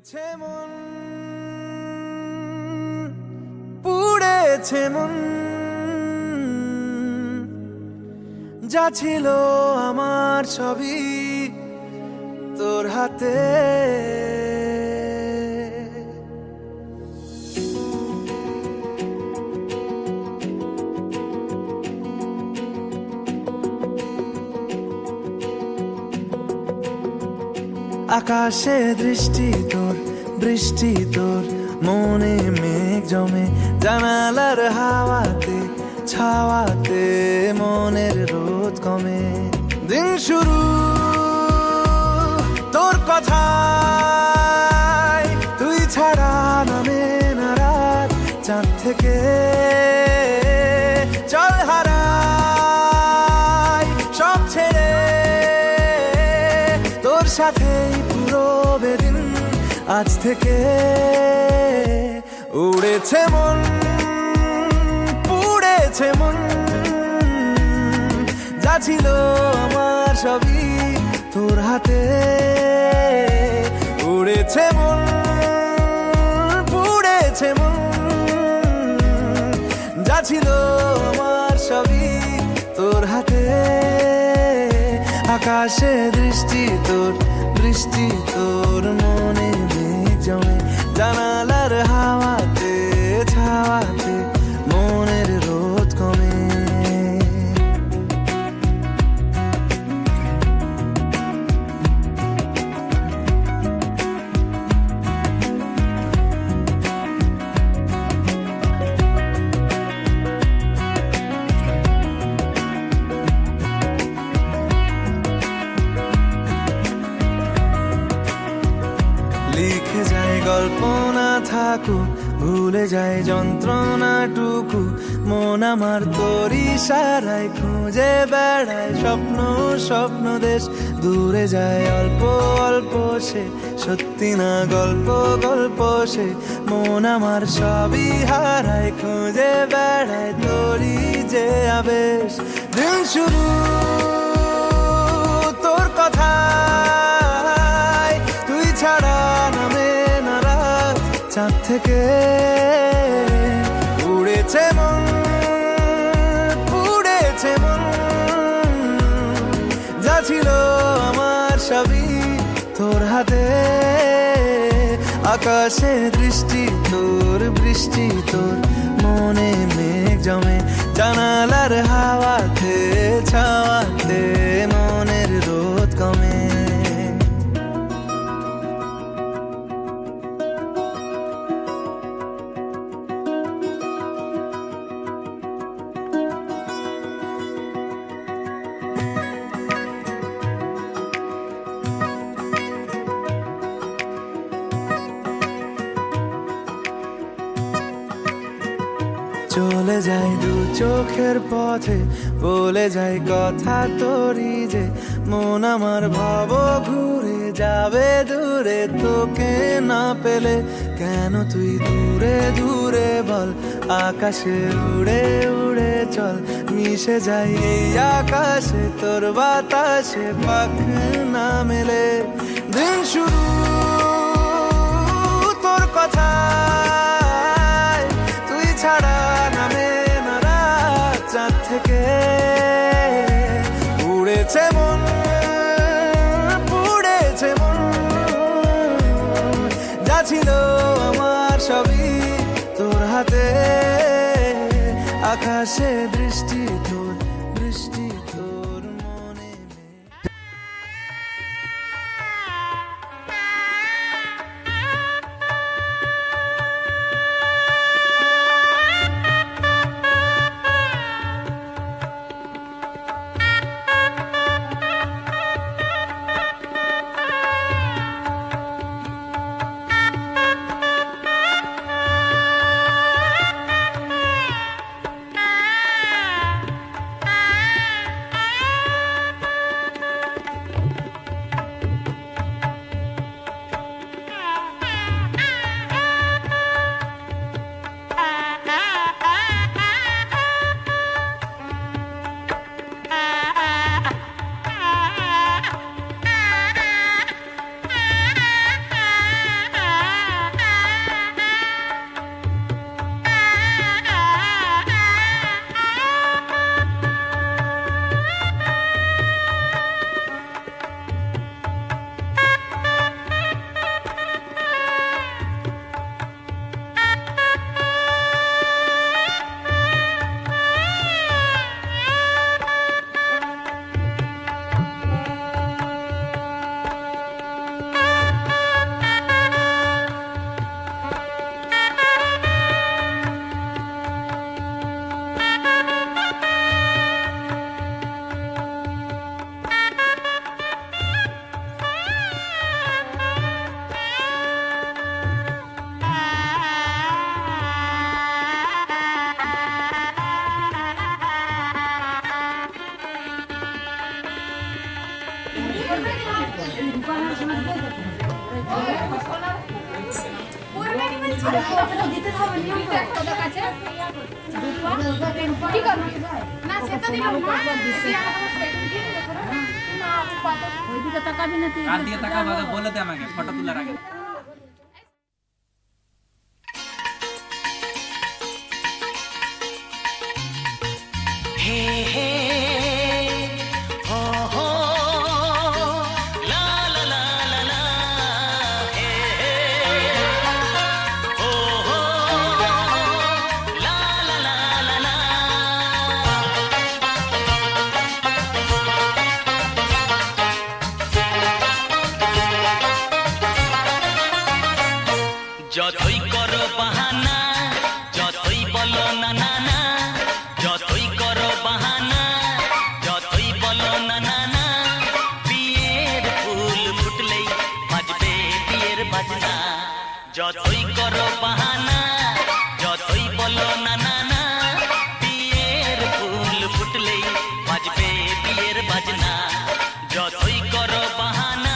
পুড়েছে মন, পুড়েছে মন, যা ছিল আমার সবই তোর হাতে। আকাশে দৃষ্টি তোর, বৃষ্টি তোর, মনে মেঘ জমে, জানালার হাওয়াতে ছাওয়াতে মনের রোদ কমে। দিন শুরু তোর কথায়, তুই ছাড়া নামে না রাত, চাঁদ থেকে চল হারাই সব ছেড়ে, তোর সাথেই পুরো বেদিন আজ থেকে। উড়েছে মন, পুড়েছে মন, যা ছিল আমার সবই তোর হাতে। উড়েছে মন, পুড়েছে মন, যা ছিল আমার সবই তোর হাতে। আকাশে দৃষ্টি তোর, বৃষ্টি তোর, মনে মেঘ জমে, জানালার হাওয়াতে ছাওয়াতে মনের রোদ কমে। লিখে যায় গল্প না থাকুক, ভুলে যায় যন্ত্রণাটুকু, মন আমার তোর ইশারায় খুঁজে বেড়ায় স্বপ্ন স্বপ্ন দেশ। দূরে যায় অল্প অল্প সে, সত্যি না গল্প গল্প সে, মন আমার সবই হারায় খুঁজে বেড়ায় তোরই যে আবেশ। দিন শুরু তোর কথায়, তুই ছাড়া নামে না রাত, চাঁদ থেকে উড়েছে মন, পুড়েছে মন, যা ছিল আমার সবই তোর হাতে। আকাশে দৃষ্টি তোর, বৃষ্টি তোর, মনে মেঘ জমে, জানালার হাওয়াতে ছাওয়াতে মনের রোদ কমে। চলে যায় দু চোখের পথে, বলে যায় কথা তোরই যে, মন আমার ভাব ঘুরে যাবে দূরে তোকে না পেলে। কেন তুই দূরে দূরে বল, আকাশে উড়ে উড়ে চল, মিশে যাই এই আকাশে তোর বাতাসে পাখ না মেলে। দিন শুরু তোর কথায়, তুই ছাড়া নামে না রাত, চাঁদ থেকে উড়েছে মন, পুড়েছে মন, যা ছিল আমার সবই তোর হাতে। আকাশে দৃষ্টি তোর, বৃষ্টি তোর, মনে বলে দে আমাকে ফটো তোলার আগে। যতই করো বাহানা, যতই বলো না না না, যতই করো বাহানা, যতই বলো না না না, বিয়ের ফুল ফুটলেই বাজবে বিয়ের বাজনা। যতই করো বাহানা, যতই বলো না না না, বিয়ের ফুল ফুটলেই বাজবে বিয়ের বাজনা। যতই করো বাহানা।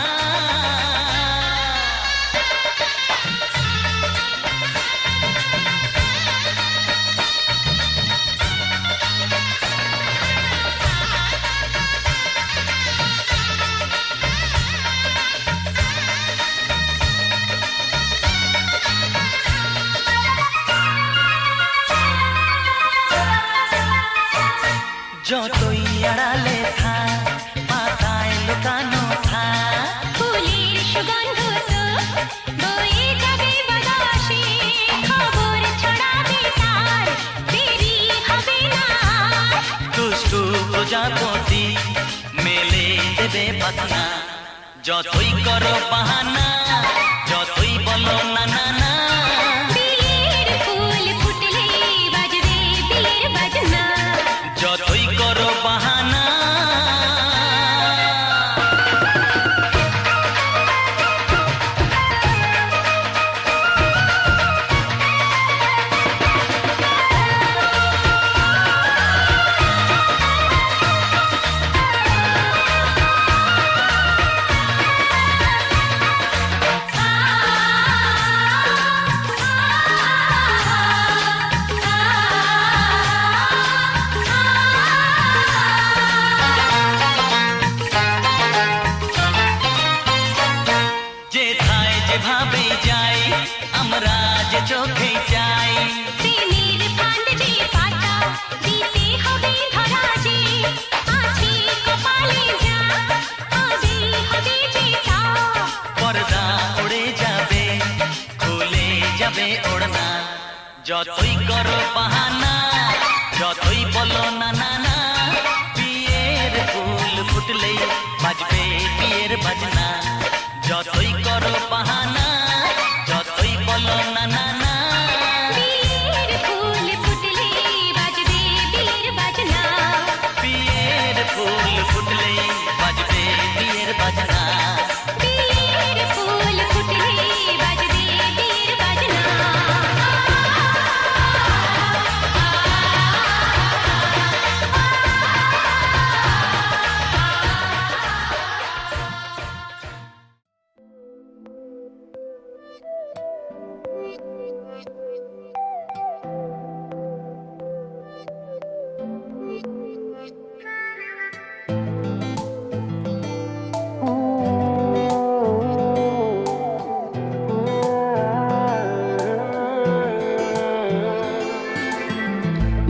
যতই আড়ালে থাক, পাতায় লুকানো থাক, ফুলের সুগন্ধ তো বয়ে যাবে বাতাসে, খবর ছড়াবে তার, দেরি হবে না। দুষ্টু প্রজাপতি মেলে দেবে পাখনা। যতই করো বাহানা, যতই বলো না না না, বিয়ের ফুল ফুটলে বাজবে বিয়ের বাজনা। যতই করো বাহানা। যেথায় যেভাবে যাই, আমরা যে চোখে যাই, প্রেমের ফান্ড যে পাতা দিতে হবে ধরা যে, আছে কপালে যা হবে হবে যে তা। পর্দা উড়ে যাবে, খুলে যাবে ওড়না। যতই করো বাহানা, যতই বলো না না না, বিয়ের ফুল ফুটলেই বাজবে বিয়ের বাজনা। যতই করো বাহানা, যতই বলো না না না, বিয়ের ফুল ফুটলে বাজবে বিয়ের বাজনা। বিয়ের ফুল ফুটলেই বাজবে বিয়ের বাজনা। বিয়ের ফুল ফুটলে বাজবে বিয়ের বাজনা।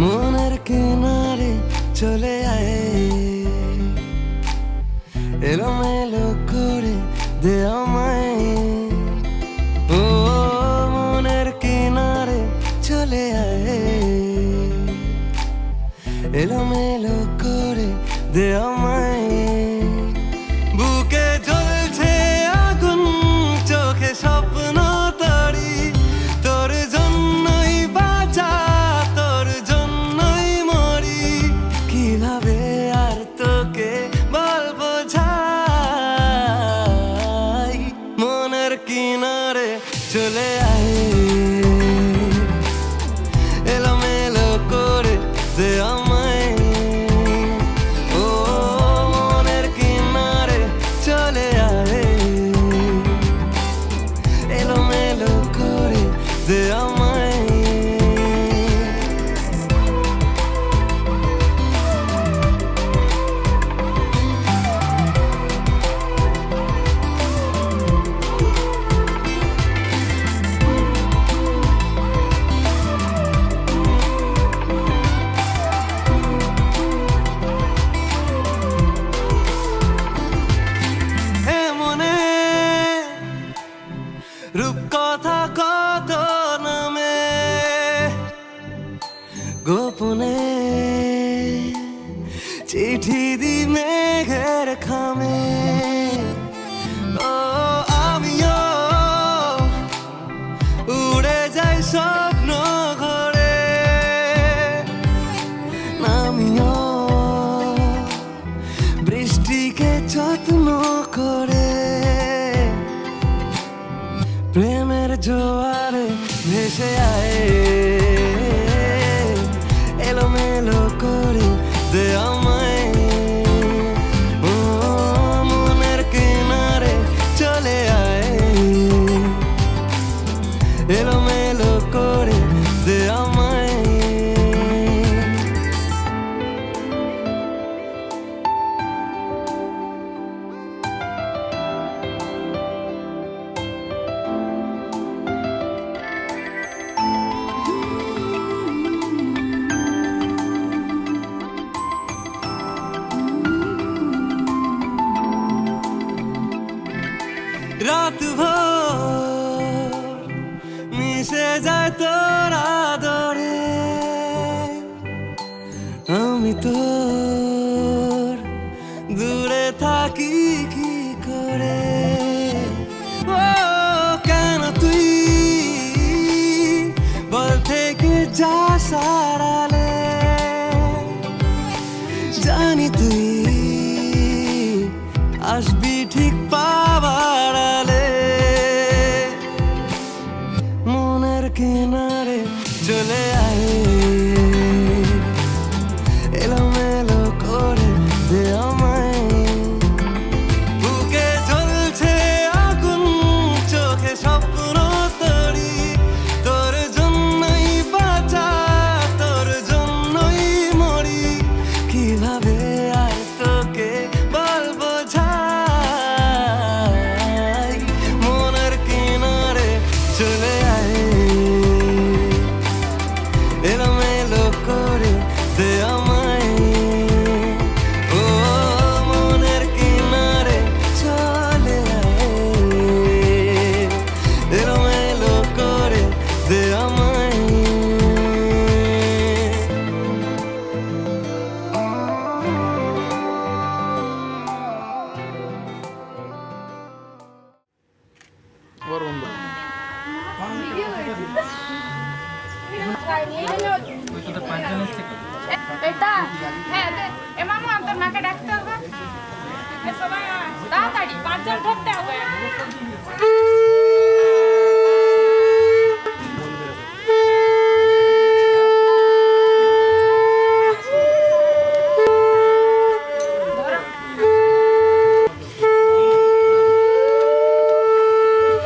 মনের কিনারে চলে আয়, এলোমেলো করে দে আমায়। ও মনের কিনারে চলে আয়, এলোমেলো করে দে আমায়। বুকে জ্বলছে আগুন, চোখে স্বপ্ন তরি, তোর জন্যই বাঁচা, তোর জন্যই মরি। কিভাবে আর তোকে বলবো যাই, রূপকথা কত নামে গোপনে চিঠি দি মেঘের খামে ও আমিও উড়ে যাই স্বপ্ন ঘরে আমিও বৃষ্টিকে যত্ন করে প্রেমের জোয়ারে ভেসে আয় এলোমেলো করে দে আমায় ও মনের কিনারে চলে আয় এলোমেলো করে দে আমায় রাত ভোর মিশে যায় তোর আদরে আমি তোর দূরে থাকি কি করে ও কেন তুই বল থেকে যা সারালে জানি তুই আসবি ঠিক পাবার আলে মনের কিনারে চলে আয় এলোমেলো করে দে আমায় বুকে জ্বলছে আগুন চোখে স্বপ্ন তরি তোর জন্যই বাঁচা তোর জন্যই মরি কিভাবে আর তোকে বলবো যাই মনের কিনারে চলে আয় এলোমেলো করে দে আমায় ও মনের কিনারে চলে আয় এলোমেলো করে দে আমায় ওই তোদের পাঁচজন এসছে তো? এটা হ্যাঁ এ মামু তোর মাকে ডাকতে হবে এ সবাই তাড়াতাড়ি 5 জন ধরতে হবে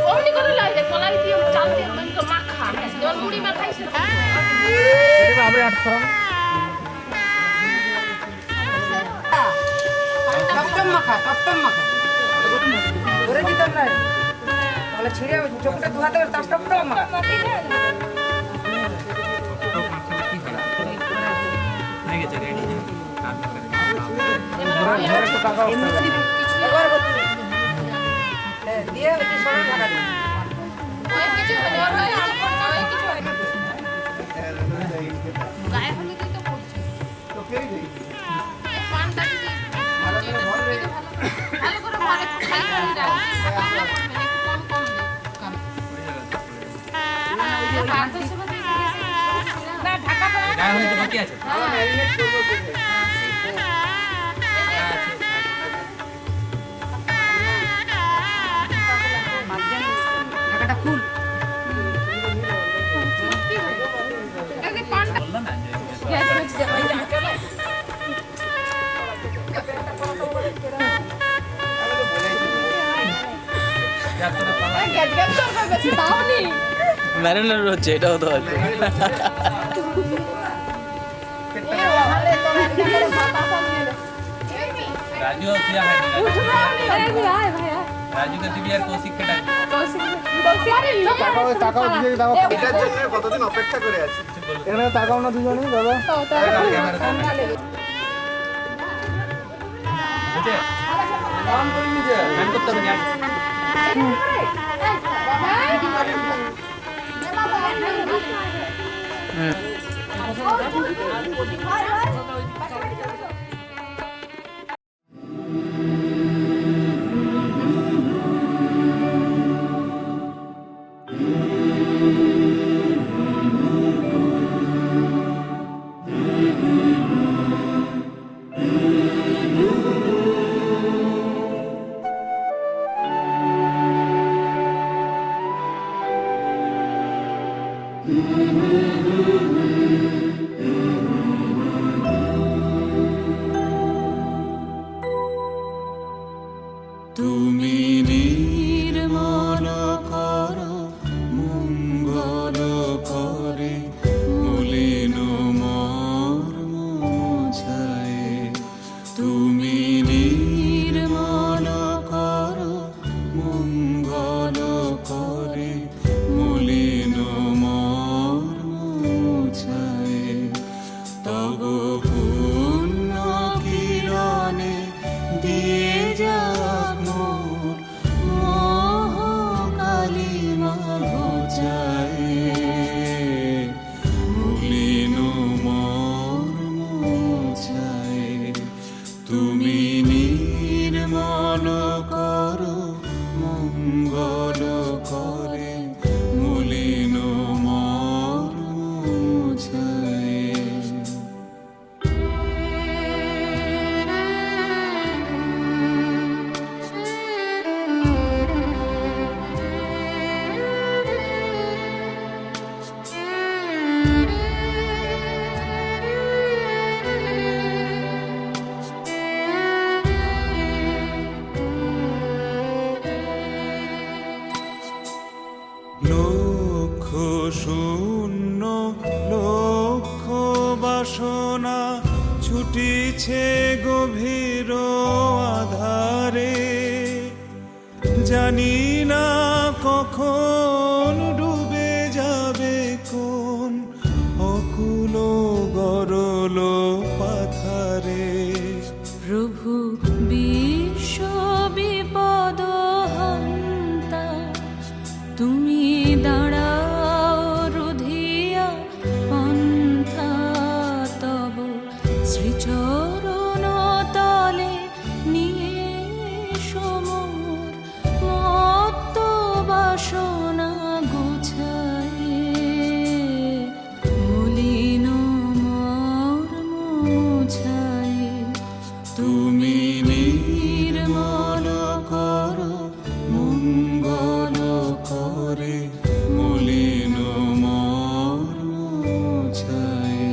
অমনি করে লাগে কলাই দিয়ে চাল দিয়ে তো মাখা তোর মুড়ি মাখাইছে টপটপ মাখা ধরে দিতাম না তাহলে ছিঁড়ে চোখটা ধোয়াতে তার টপটপ মাখা হয়ে গেছে রেডি একবার দিয়ে হচ্ছে সবাই ঢাকা দিই কিছু হলে ওর গায়ে কিছু হয় না গায়ে হলে তুই তো পড়ছিস পানটা ভালো করে ভরে খাই খাই রাখ কম কম দে না ঢাকা গায়ে হলে তো বাকি আছে ঢাকাটা ফুল বললো না যে যাত্রা পালা ম্যারিনেট হচ্ছে এটাও তো হয়তো রাজু দিয়া হয় রাজু কে দিবি আর কৌশিক কে ডাকবি তাকাও দিয়ে দাও এটার জন্য কতদিন অপেক্ষা করে আছি এখানে তাকাও না দুজনেই দাদা বুঝে ফোন করতে হবে তুমি নির্মল করো মঙ্গল করে মলিন মর্ম মুছায়ে। তুমি নির্মল করো মঙ্গল করে মলিন মর্ম মুছায়ে। তব পুণ্য কিরণে দিয়ে যা তুমি নির্মল করো মঙ্গল করে মলিন মর্ম মুছায়ে। লক্ষ শূন্য লক্ষ বাসনা ছুটিছে গভীর আধারে। জানি না কখন ডুবে যাবে কোন অকুল গরল পাথারে। প্রভু বিশ্ব বিপদ হন্তা, তুমি দাঁড়াও রুধিয়া পন্থা। তব শ্রীচরণ তলে নিয়ে সমর মত্ত বাসনা গুছায়ে। মলিন মর্ম মুছায়ে। তুমি নির্মল করো মঙ্গল করে মলিন মর্ম মুছায়ে।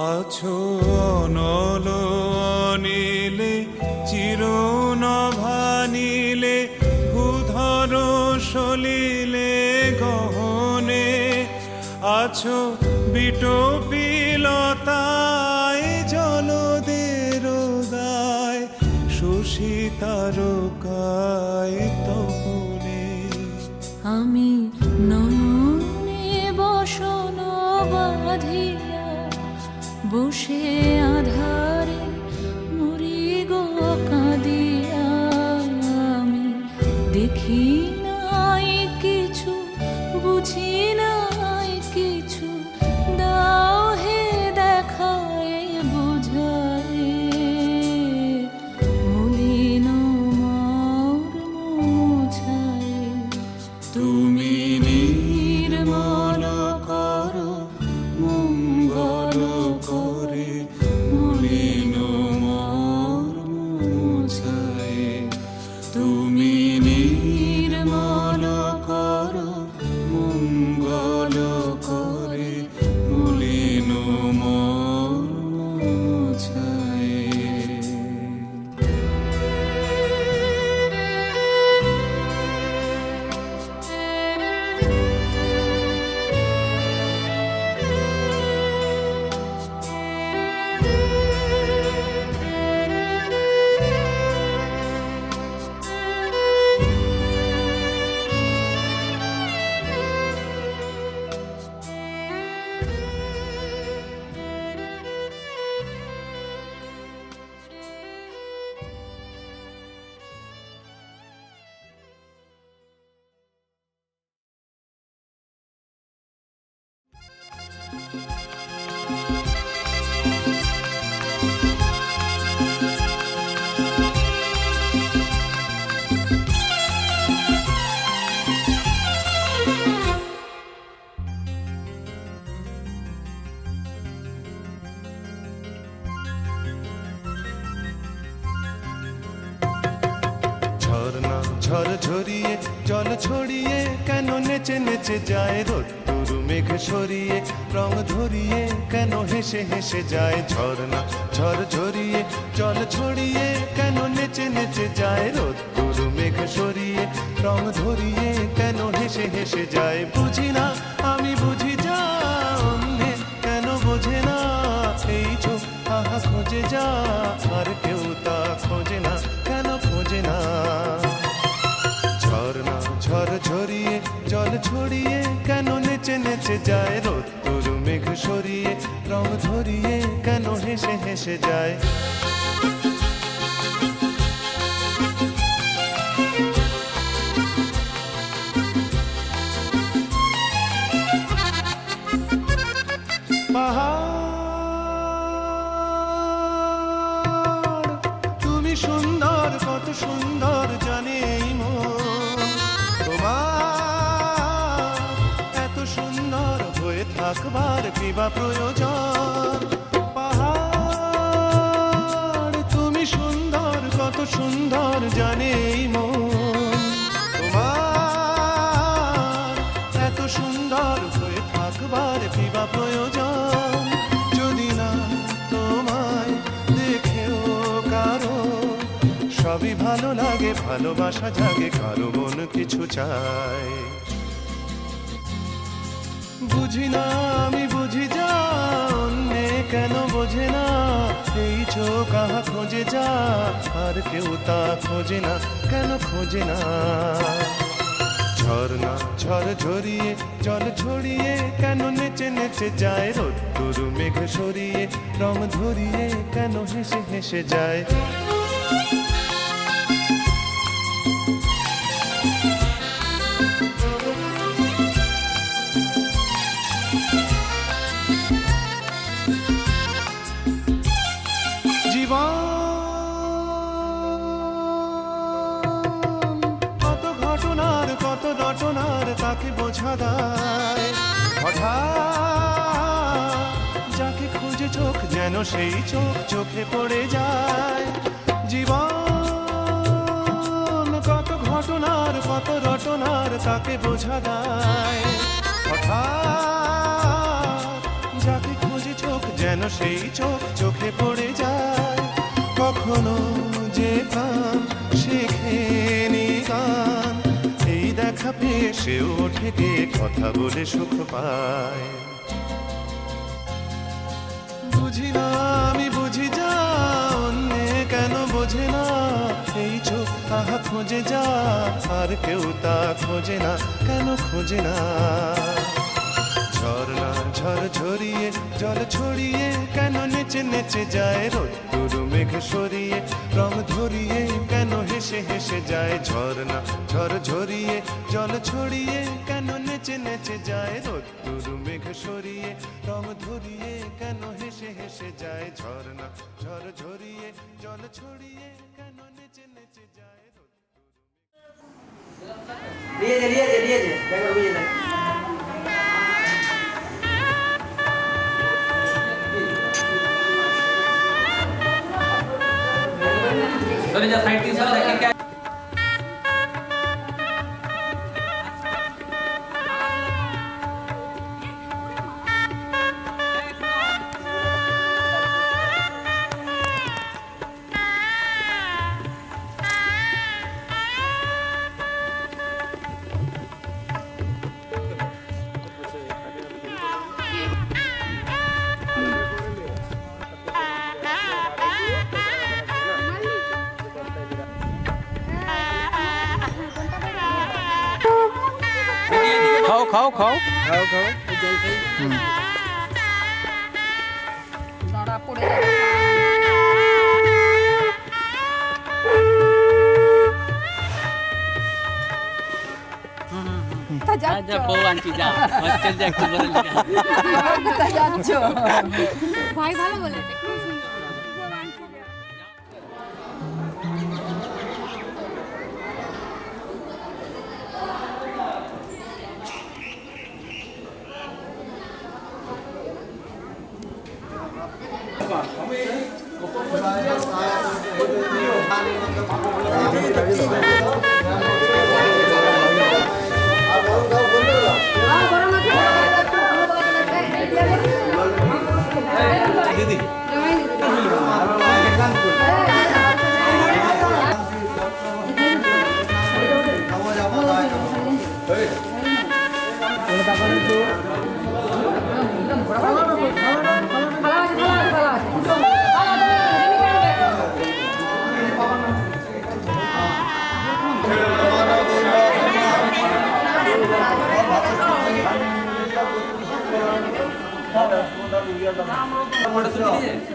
আছো অনল অনিলে চিরনভানিলে ভূধর সলিলে গহনে। আছো বিটপিলতায় জলদের গায় শশী তারকায় তপনে। আমি নয়নে বসন বাঁধিয়া বসে আধারে মরি গো কাঁদিয়া। আমি দেখি নাই কিছু বুঝি নাই কিছু, দাও হে দেখায় বুঝায়ে। মলিন মর্ম মুছায়ে। তুমি নির্মল করো মঙ্গল করে মলিন মর্ম মুছায়ে। তুমি নির্মল ঝর্ণা ঝড় ঝরিয়ে জল ছড়িয়ে কেন নেচে নেচে যায় রোদ্দুর মেঘ সরিয়ে রং ধরিয়ে কেন হেসে হেসে যায় ঝর্ণা ঝড় ঝরিয়ে জল ছড়িয়ে কেন নেচে নেচে যায় রোদ্দুর মেঘ সরিয়ে রং ধরিয়ে কেন হেসে হেসে যায় বুঝি না আমি বুঝি যা অন্যে কেন বোঝে না এই চোখ আহা খোঁজে যা আর কেউ তা খোঁজে না কেন খোঁজে না ঝর্ণা ঝড় ঝরিয়ে জল ছড়িয়ে কেন নেচে নেচে যায় রোদ্দুর মেঘ সরিয়ে রং ধরিয়ে কেন হেসে হেসে যায় পাহাড় তুমি সুন্দর কত সুন্দর জানে এই মন তোমার এত সুন্দর হয়ে থাকবার কিবা প্রয়োজন পাহাড় তুমি সুন্দর কত সুন্দর জানে এই মন তোমার এত সুন্দর হয়ে থাকবার কিবা প্রয়োজন যদি না তোমায় দেখেও কারো সবই ভালো লাগে ভালোবাসা জাগে কারো মন কিছু চায় বুঝি না আমি বুঝি যা অন্যে কেন বোঝে না এই চোখ আহা খোঁজে যা আর কেউ তা খোঁজে না কেন খোঁজে না ঝর্ণা ঝড় ঝরিয়ে জল ছড়িয়ে কেন নেচে নেচে যায় রোদ্দুর মেঘ সরিয়ে রং ধরিয়ে কেন হেসে হেসে যায় জীবন কত ঘটনার কত রটনার তাকে বোঝা দেয় হঠাৎ যাকে খুঁজে চোখ যেন সেই চোখ চোখে পড়ে যায় জীবন কত ঘটনার কত রটনার তাকে বোঝা দেয় হঠাৎ যাকে খুঁজে চোখ যেন সেই চোখ চোখে পড়ে যায় কখনো যে কান শেখেনি গান এই দেখা পেয়ে সেও ওঠে গিয়ে কথা বলে সুখ পায় বুঝি না আমি বুঝি যা অন্যে কেন বোঝে না এই চোখ আহা খোঁজে যা আর কেউ তা খোঁজে না কেন খোঁজে না ঝর্ণা ঝড় ঝরিয়ে জল ছড়িয়ে কেন নেচে নেচে যায় রোদ্দুর মেঘ সরিয়ে রং ধরিয়ে কেন হেসে হেসে যায় ঝর্ণা ঝড় ঝরিয়ে জল ছড়িয়ে কেন নেচে নেচে যায় রোদ্দুর মেঘ সরিয়ে রং ধরিয়ে কেন হেসে হেসে যায় ঝর্ণা ঝড় ঝরিয়ে জল ছড়িয়ে কেন নেচে নেচে যায় सर जा साइड 300 देखिए क्या খাও খাও খাও খাও খাও ধরা পড়ে যাবে তা যা যা বউ আনছি যা হোস্টেল যা একটু বলে লিখা কোথায় যাচ্ছ? ভাই ভালো বলেছে খুব সুন্দর ফটো তুলে দিয়েছে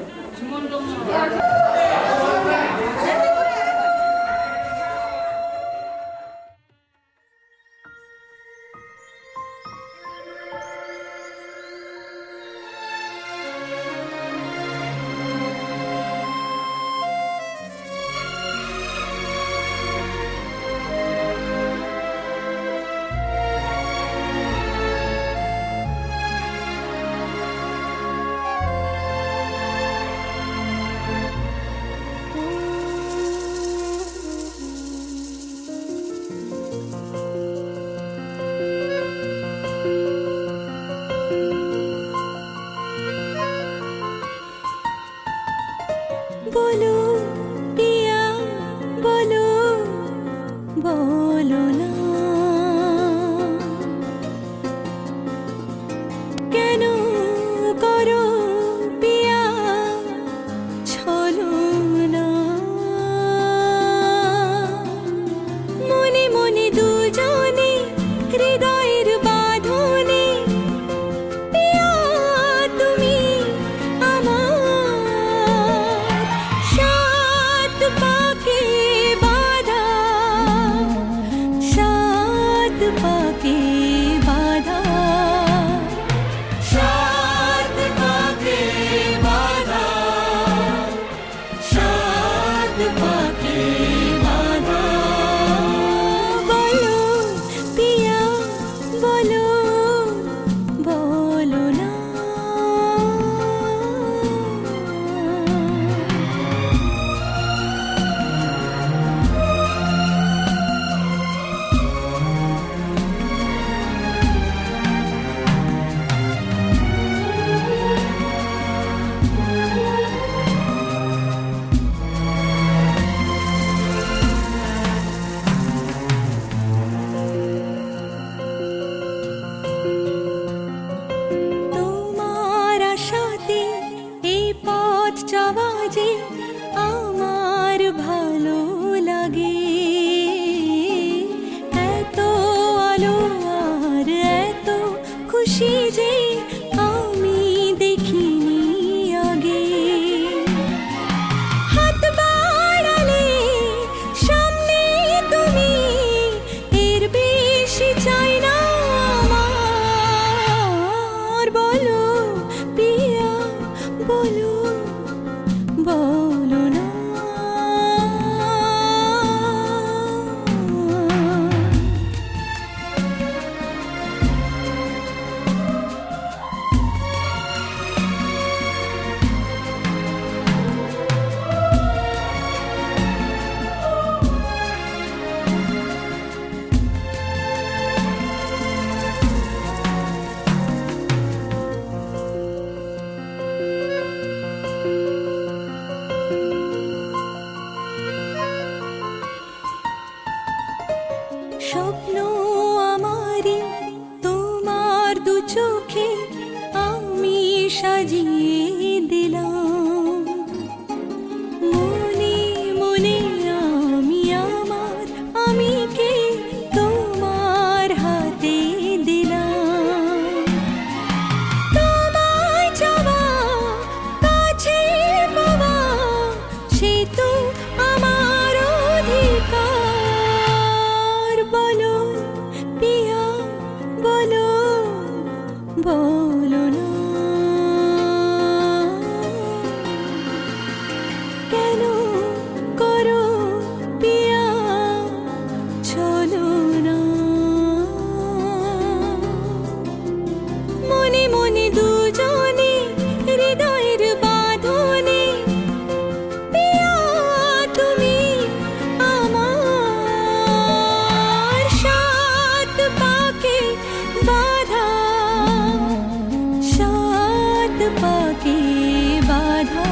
বাধা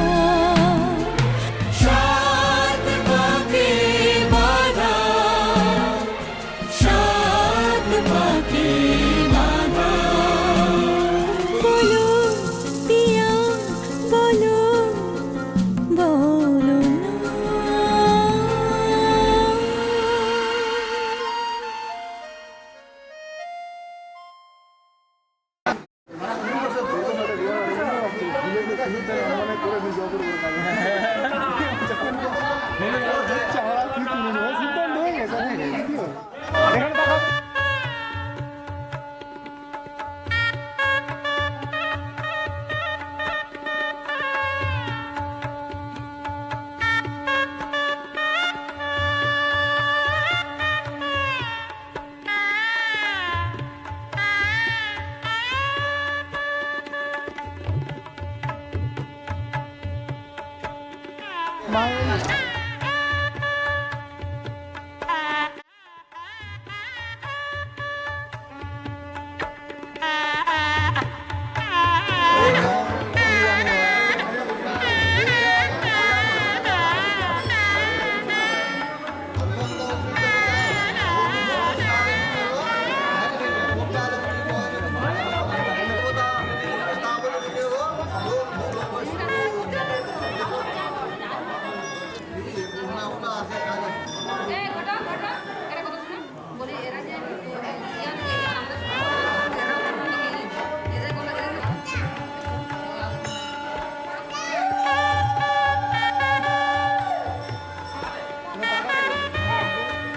বলো পিয়া বলো বলো না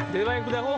দিদিভাই একটু দেখো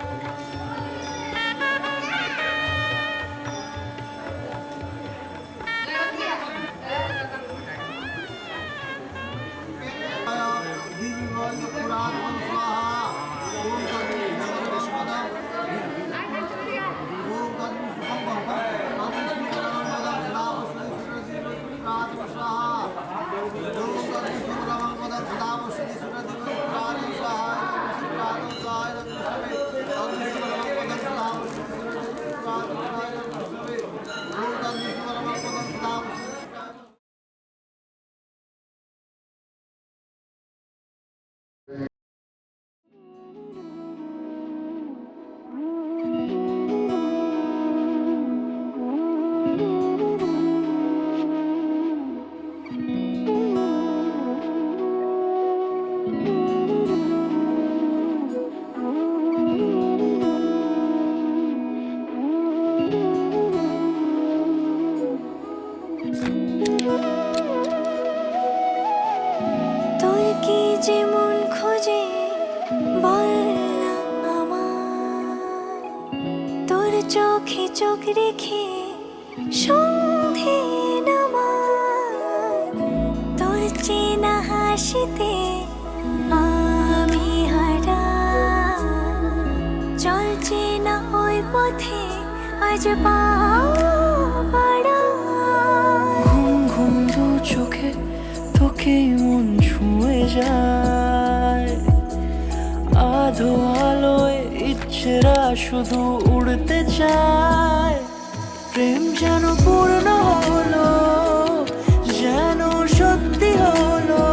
তোর কি যেমন খোঁজে বল না আমার তোর চোখে চোখ রেখে সন্ধে নামার তোর চেনা হাসিতে আমি হারা চলছে না ওই পথে আজ পাও পাড়া ঘুম ঘুম দু চোখে তোকে মন ছুঁয়ে যায় আধো আলোয় ইচ্ছেরা শুধু উড়তে চায় প্রেম যেন পূর্ণ হলো যেন সত্যি হলো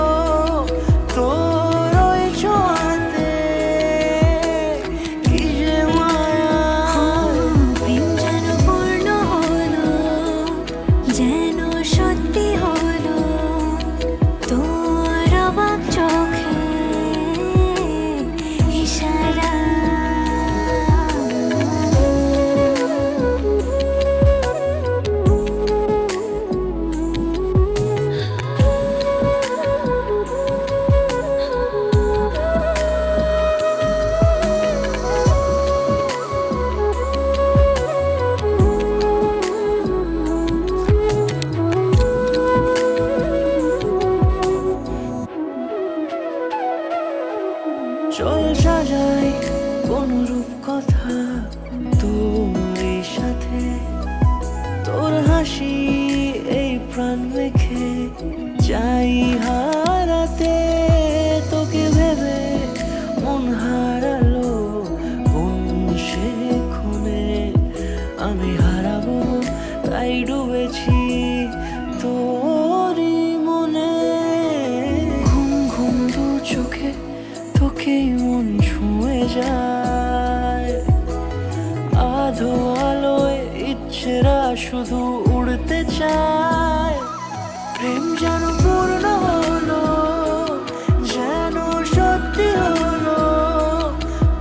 তোর ওই ছোঁয়াতে কি যে মায়া প্রেম যেন পূর্ণ হলো যেন সত্যি হলো তোর অবাক চোখে ইশারা চল সাজাই কোন রূপ কথা তোর সাথে তোর হাসি এই প্রাণ রেখে চাই হারাতে তোকে ভেবে মন হারালো কোন সে খুনে আমি হারাবো তাই ডুবেছি তোরই যায় আধো আলোয় ইচ্ছেরা শুধু উড়তে চায় প্রেম যেন পূর্ণ হলো যেন সত্যি হলো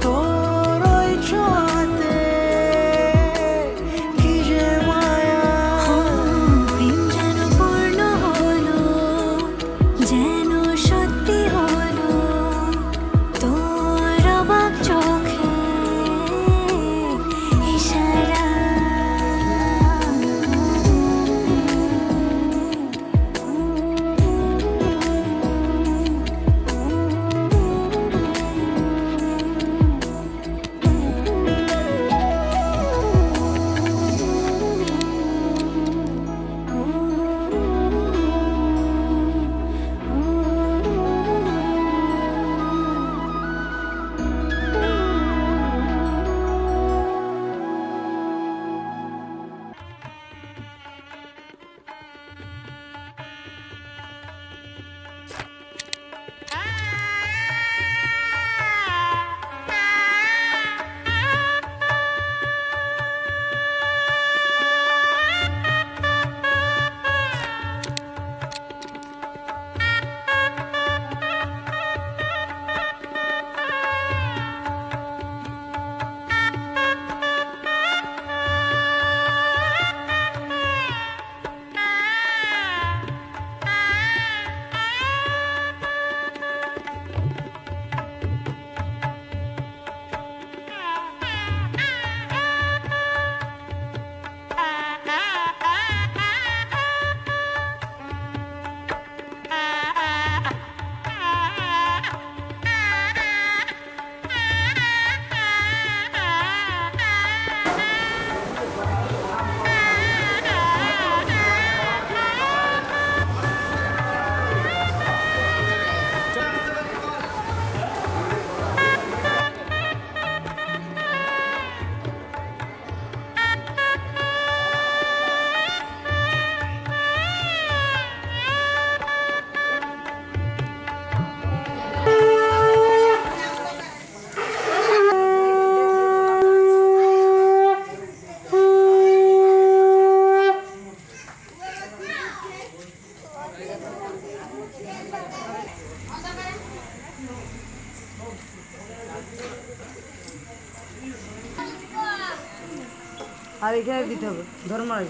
তোর ওই ছোঁয়াতে কি যে মায়া প্রেম যেন পূর্ণ হলো যেন সত্যি হলো তোর অবাক চোখে ইশারা আর এখানে দিতে হবে ধর্মরাজ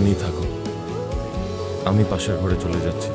এখানেই থাকো, আমি পাশের ঘরে চলে যাচ্ছি।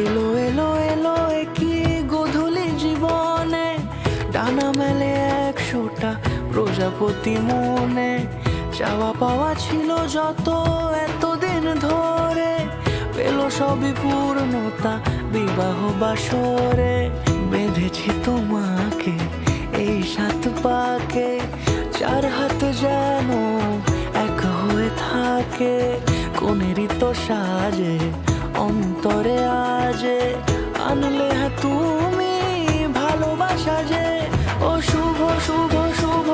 এলো এলো এলো কি গোধূলি জীবনে, ডানা মেলে 100টা প্রজাপতি মনে। চাওয়া পাওয়া ছিল যত এতদিন ধরে, পেল সবই পূর্ণতা বিবাহ বাসরে। বেঁধেছি তোমাকে এই 7 পাকে, 4 হাত যেন এক হয়ে থাকে। কোনেরই তো সাজে অন্তরে আজে, আনলে হ্যাঁ তুমি ভালোবাসা যে। ও শুভ শুভ শুভ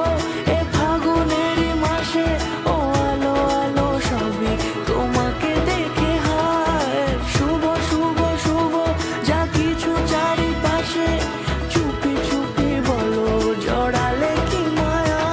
এ ফাগুনেরই মাসে, ও আলো আলো সবই তোমাকে দেখে হায়। শুভ শুভ শুভ যা কিছু চারিপাশে, চুপি চুপি বলো জড়ালে কি মায়া।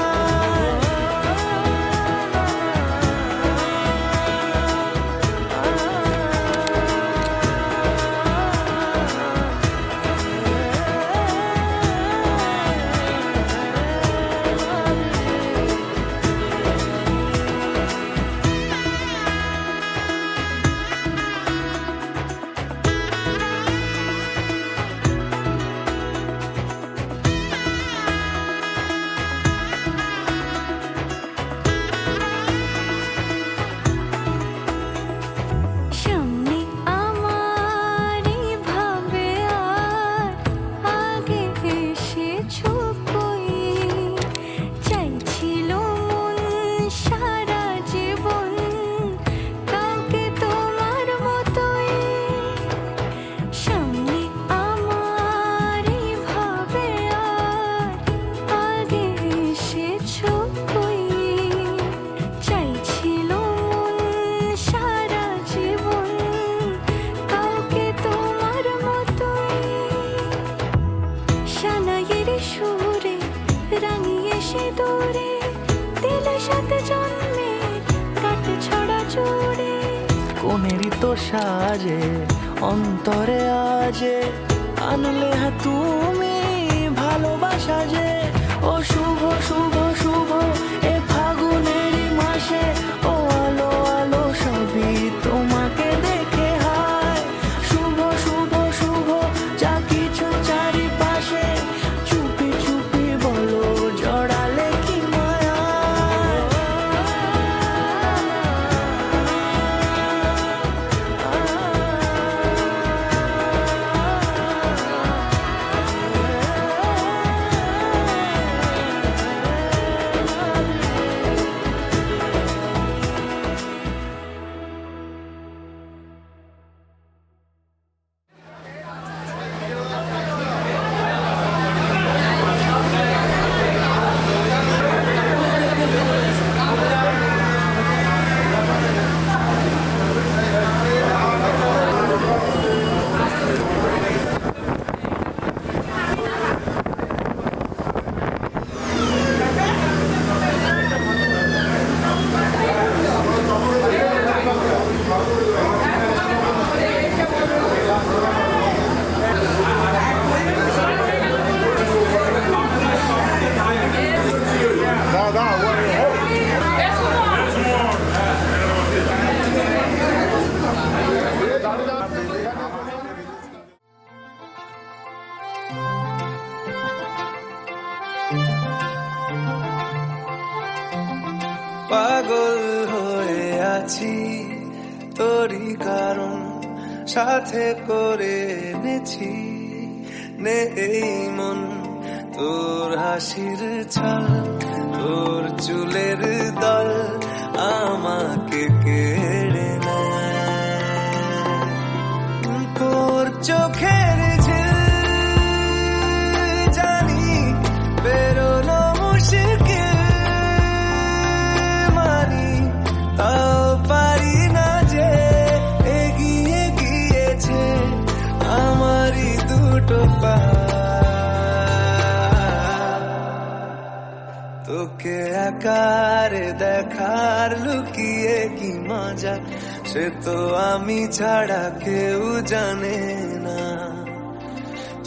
সামনে আমারই ভাবে আর আগে এসেছো কই, চাইছিল মন সারা জীবন কাউকে তোমার মতোই। সামনে আমারই ভাবে আর আগে এসেছো কই, চাইছিল মন সারা জীবন কাউকে তোমার মতোই। সানাইয়ের সুরে রাঙিয়ে সে দূরে, দিলে 7 জন্মের কাট ছড়া জুড়ে। কোনেরই তো সাজে অন্তরে আজে, আনলে হ্যাঁ তুমি ভালোবাসা যে। ও শুভ শুভ শুভ এ ফাগুনেরই মাসে, ও আলো আলো সবই তোমাকে দেখে হায়। শুভ শুভ শুভ যা কিছু চারিপাশে, চুপি চুপি বলো জড়ালে কি মায়া। আছি তোরই কারণ সাথে করে এনেছি নে এই মন তোর হাসির ছল তোর চুলের দল আমাকে কেড়ে নেয় তোর চোখের ঝিল জানি বেরোনো মুশকিল মানি তাও পারি না যে এগিয়ে গিয়েছে আমারই দুটো পা তোকে একার দেখার লুকিয়ে কি মজা সে তো আমি ছাড়া কেউ জানে না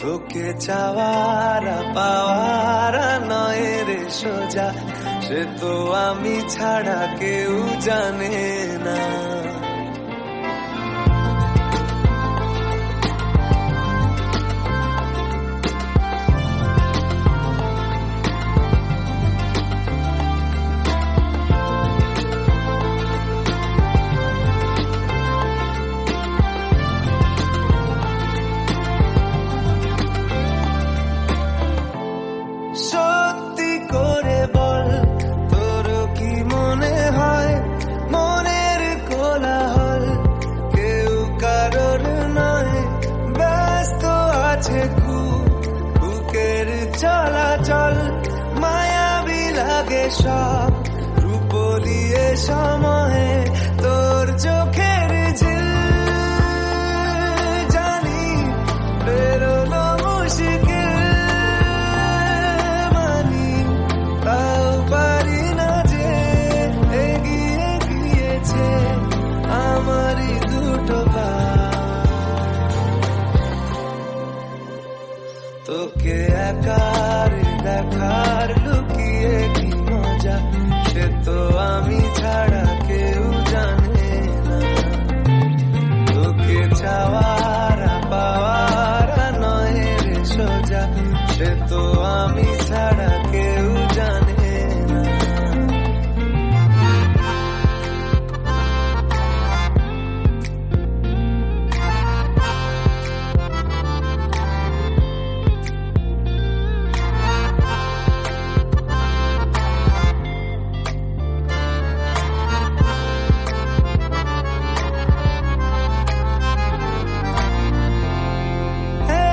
তোকে চাওয়ারা পাওয়ারা নয় রে সোজা সে তো আমি ছাড়া কেউ জানে না সত্যি করে বল তোর কি মনে হয় মনের কোলাহল কেউ কারোর নয় ব্যস্ত আছে বুকের চলাচল মায়াবী লাগে সব রূপলিয়ে সময়ে তোর চোখের ঝিল জানি বেরোনো মুশকিল তাও পারি না যে এগিয়ে গিয়েছে আমারই দুটো পা তোকে একার দেখার লুকিয়ে কি মজা সে তো আমি ছাড়া কেউ জানে না তোকে চাওয়ারা পাওয়ারা নয় রে সোজা সে তো আমি ছাড়া কেউ জানে না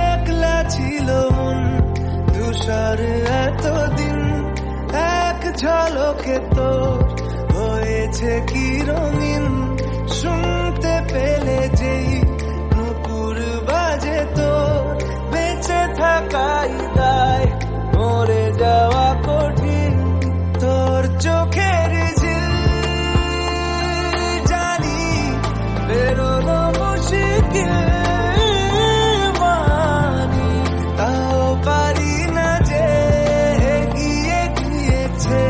একলা ছিল মন ধূসর এতদিন এক ঝলকে তোর হয়েছে কি রঙিন শুনতে পেলে যেই নুপুর বাজে তোর বেঁচে থাকাই দায় মরে যাওয়া কঠিন তোর চোখের ঝিল জানি বেরোনো মুশকিল মানি তাও পারি না যে এগিয়ে গিয়েছে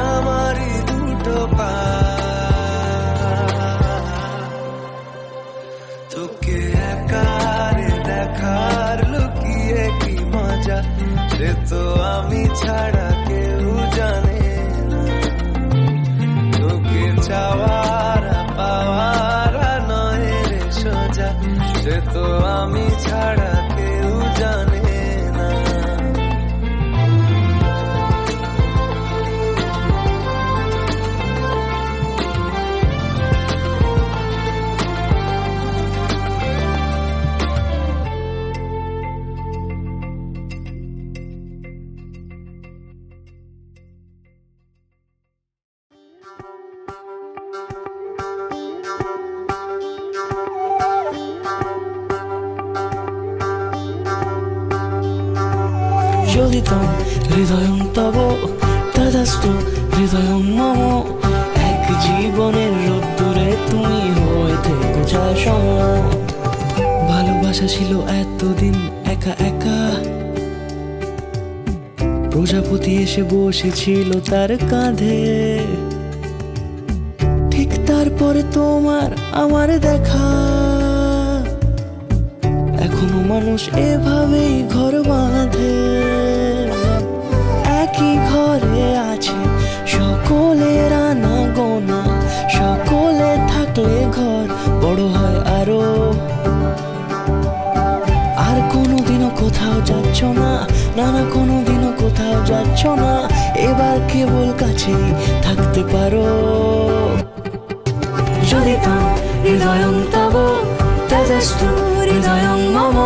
আমারই দুটো পা তোকে একার দেখার লুকিয়ে কি মজা সে তো আমি ছাড়া কেউ জানে না তোকে চাওয়ারা পাওয়ারা নয় রে সোজা সে তো আমি ছাড়া কেউ জানে না যোদিতম হৃদয়ং তব তদাস্তু হৃদয়ং মম এক জীবনের রোদ্দুরে তুমি হয়ে থেকো যা সম ভালোবাসা ছিল এতদিন একা একা প্রজাপতি এসে বসেছিল তার কাঁধে ঠিক তারপরে তোমার আমার দেখা এখনো মানুষ এভাবেই ঘর বাঁধে একই ঘরে আছে সকলের আনা গোনা সকলে আর কোনোদিনও কোথাও যাচ্ছ না, না না কোনোদিনও কোথাও যাচ্ছ না, এবার কেবল কাছেই থাকতে পারো। যদি তাম হৃদয়ং তব তেজস্তু হৃদয়ং মম,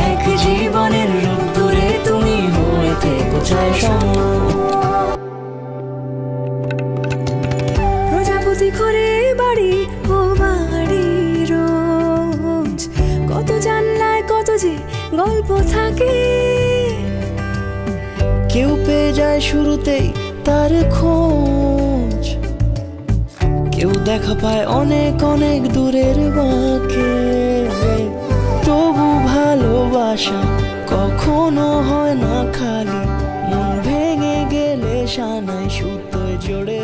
এক জীবনের রোদ্দুরে তুমি হয়ে থেকো ছায়া সম। প্রজাপতি ঘরে বাড়ি ও বাড়ি রোজ, কত জানলায় কত যে গল্প থাকে। কেউ পেয়ে যায় শুরুতেই তার খোঁজ, কেউ দেখা পায় অনেক অনেক দূরের বাঁকে। তবু ভালোবাসা কখনো হয় না খালি, মন ভেঙে গেলে সানাই সুতোয় জোড়ে।